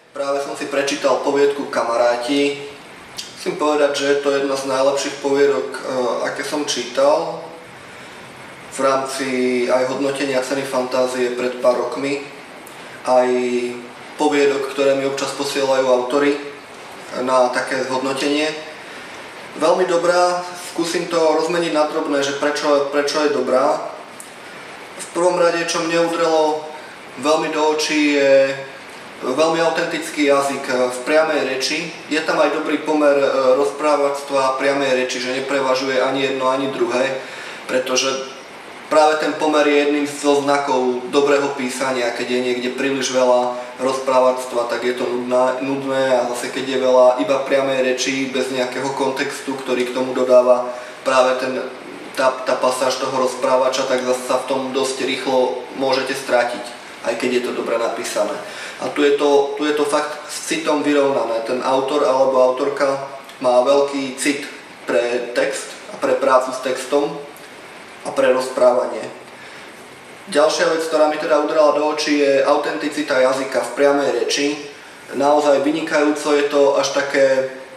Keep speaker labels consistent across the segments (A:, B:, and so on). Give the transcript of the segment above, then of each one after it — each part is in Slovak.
A: Práve som si prečítal poviedku Kamaráti. Musím povedať, že je to jedna z najlepších poviedok, aké som čítal v rámci aj hodnotenia ceny fantázie pred pár rokmi, aj poviedok, ktoré mi občas posielajú autory na také hodnotenie. Veľmi dobrá, skúsim to rozmeniť na drobné, že prečo je dobrá. V prvom rade, čo mne udrelo veľmi do očí, je veľmi autentický jazyk v priamej reči. Je tam aj dobrý pomer rozprávactva a priamej reči, že neprevažuje ani jedno, ani druhé, pretože práve ten pomer je jedným zo znakov dobrého písania. Keď je niekde príliš veľa rozprávactva, tak je to nudné, a zase keď je veľa iba priamej reči bez nejakého kontextu, ktorý k tomu dodáva práve tá pasáž toho rozprávača, tak zase sa v tom dosť rýchlo môžete strátiť, aj keď je to dobre napísané. A tu je to fakt s citom vyrovnané. Ten autor alebo autorka má veľký cit pre text a pre prácu s textom a pre rozprávanie. Ďalšia vec, ktorá mi teda udrela do očí, je autenticita jazyka v priamej reči. Naozaj vynikajúco je to až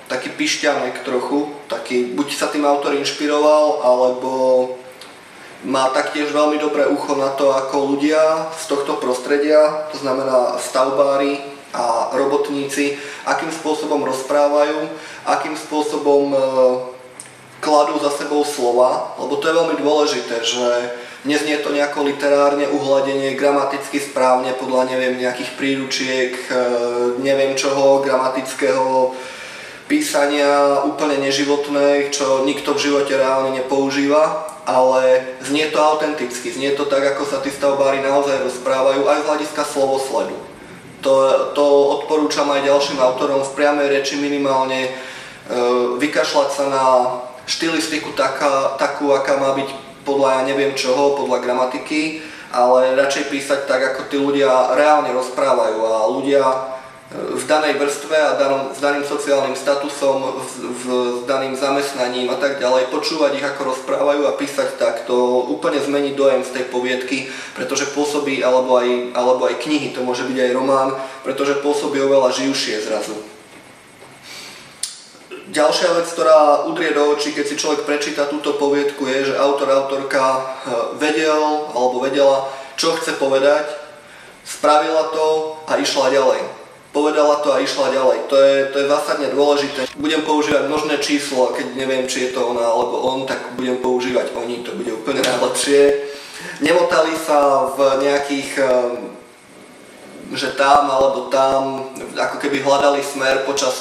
A: taký pišťanek trochu. Buď sa tým autor inšpiroval, alebo má taktiež veľmi dobré ucho na to, ako ľudia z tohto prostredia, to znamená stavbári a robotníci, akým spôsobom rozprávajú, akým spôsobom kladú za sebou slova, lebo to je veľmi dôležité, že neznie to nejako literárne, uhladenie, gramaticky správne podľa nejakých príručiek, neviem čoho, gramatického písania, úplne neživotné, čo nikto v živote reálne nepoužíva, ale znie to autenticky, znie to tak, ako sa tí stavbári naozaj rozprávajú, aj z hľadiska slovosledu. To odporúčam aj ďalším autorom v priamej reči minimálne vykašľať sa na štilistiku takú, aká má byť podľa ja neviem čoho, podľa gramatiky, ale radšej písať tak, ako tí ľudia reálne rozprávajú, a ľudia v danej vrstve a s daným sociálnym statusom, s daným zamestnaním a tak ďalej, počúvať ich, ako rozprávajú a písať tak, to úplne zmení dojem z tej poviedky, pretože pôsobí, alebo aj knihy, to môže byť aj román, pretože pôsobí oveľa živšie zrazu. Ďalšia vec, ktorá udrie do očí, keď si človek prečíta túto poviedku, je, že autorka vedela, čo chce povedať, spravila to a išla ďalej. Povedala to a išla ďalej. To je zásadne dôležité. Budem používať množné číslo, keď neviem, či je to ona alebo on, tak budem používať oni, to bude úplne najlepšie. Nemotali sa v nejakých, že tam alebo tam, ako keby hľadali smer počas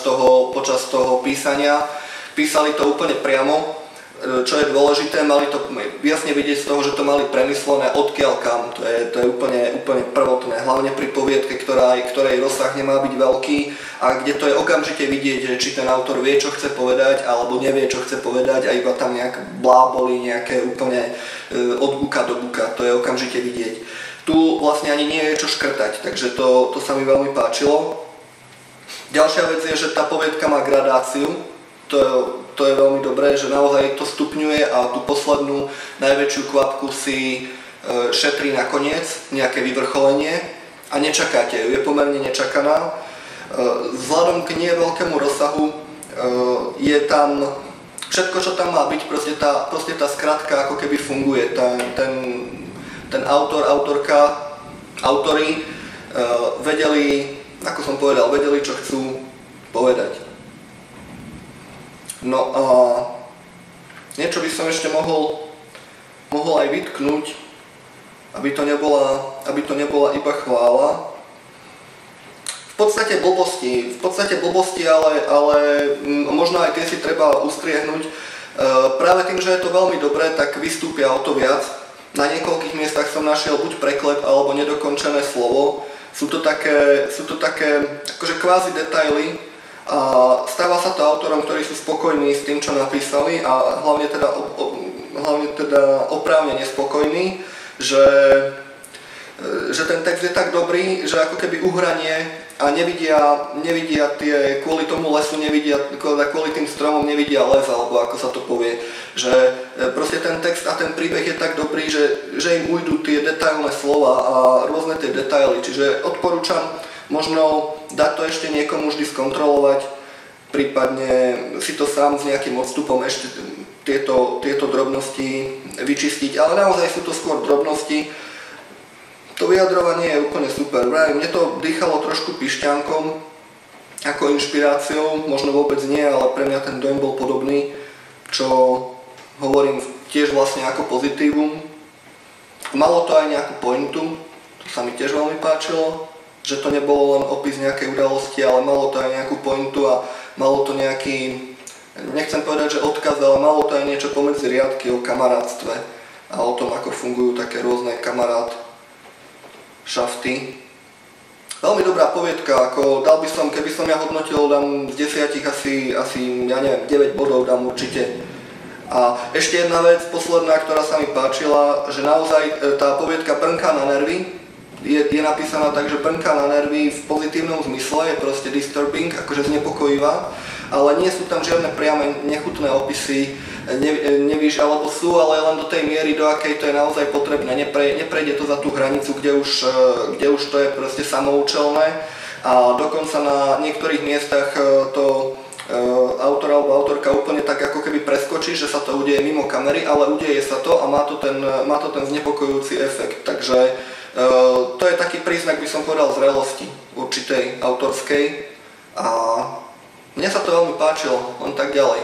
A: toho písania. Písali to úplne priamo, čo je dôležité, mali to jasne vidieť z toho, že to mali premyslené odkiaľ kam, to je úplne prvotné, hlavne pri poviedke, ktorej rozsah nemá byť veľký a kde to je okamžite vidieť, že či ten autor vie, čo chce povedať, alebo nevie, čo chce povedať, a iba tam nejak bláboli, nejaké úplne od buka do buka, to je okamžite vidieť. Tu vlastne ani nie je čo škrtať, takže to sa mi veľmi páčilo. Ďalšia vec je, že tá poviedka má gradáciu. To je veľmi dobré, že naozaj to stupňuje a tú poslednú najväčšiu kvapku si šetrí nakoniec, nejaké vyvrcholenie, a nečakáte ju, je pomerne nečakaná. Vzhľadom k nie veľkému rozsahu je tam všetko, čo tam má byť, proste tá skratka ako keby funguje. Ten autor, autorka, autori vedeli, ako som povedal, vedeli, čo chcú povedať. No a niečo by som ešte mohol aj vytknúť, aby to nebola iba chvála. V podstate blbosti, ale možno aj tie si treba ustriehnúť. Práve tým, že je to veľmi dobré, tak vystúpia o to viac. Na niekoľkých miestach som našiel buď preklep alebo nedokončené slovo. Sú to také akože kvázi detaily. A stáva sa to autorom, ktorí sú spokojní s tým, čo napísali, a hlavne teda oprávne nespokojní, že ten text je tak dobrý, že ako keby uhranie a nevidia tie, kvôli tomu lesu nevidia, kvôli tým stromom nevidia les, alebo ako sa to povie, že proste ten text a ten príbeh je tak dobrý, že im ujdu tie detailné slova a rôzne tie detaily, čiže odporúčam možno dať to ešte niekomu vždy skontrolovať, prípadne si to sám s nejakým odstupom ešte tieto drobnosti vyčistiť, ale naozaj sú to skôr drobnosti. To vyjadrovanie je úplne super. Mne to dýchalo trošku pišťankom, ako inšpiráciou, možno vôbec nie, ale pre mňa ten dojem bol podobný, čo hovorím tiež vlastne ako pozitívum. Malo to aj nejakú pointu, to sa mi tiež veľmi páčilo, že to nebolo len opis nejakej udalosti, ale malo to aj nejakú pointu a malo to nejaký, nechcem povedať, že odkaz, ale malo to aj niečo pomedzi riadky o kamarátstve a o tom, ako fungujú také rôzne šafty. Veľmi dobrá poviedka, ako dal by som, keby som ja hodnotil, dám z 10 asi, ja neviem, 9 bodov dám určite. A ešte jedna vec, posledná, ktorá sa mi páčila, že naozaj tá poviedka brnká na nervy, je napísaná tak, že brnká na nervy v pozitívnom zmysle, je proste disturbing, akože znepokojivá, ale nie sú tam žiadne priame nechutné opisy, nevíš, alebo sú, ale len do tej miery, do akej to je naozaj potrebné. Neprejde to za tú hranicu, kde už to je proste samoučelné a dokonca na niektorých miestach to autor alebo autorka úplne tak ako keby preskočí, že sa to udeje mimo kamery, ale udeje sa to a má to ten znepokojujúci efekt. Takže to je taký príznak, by som povedal, zrelosti určitej autorskej a mne sa to veľmi páčilo, len tak ďalej.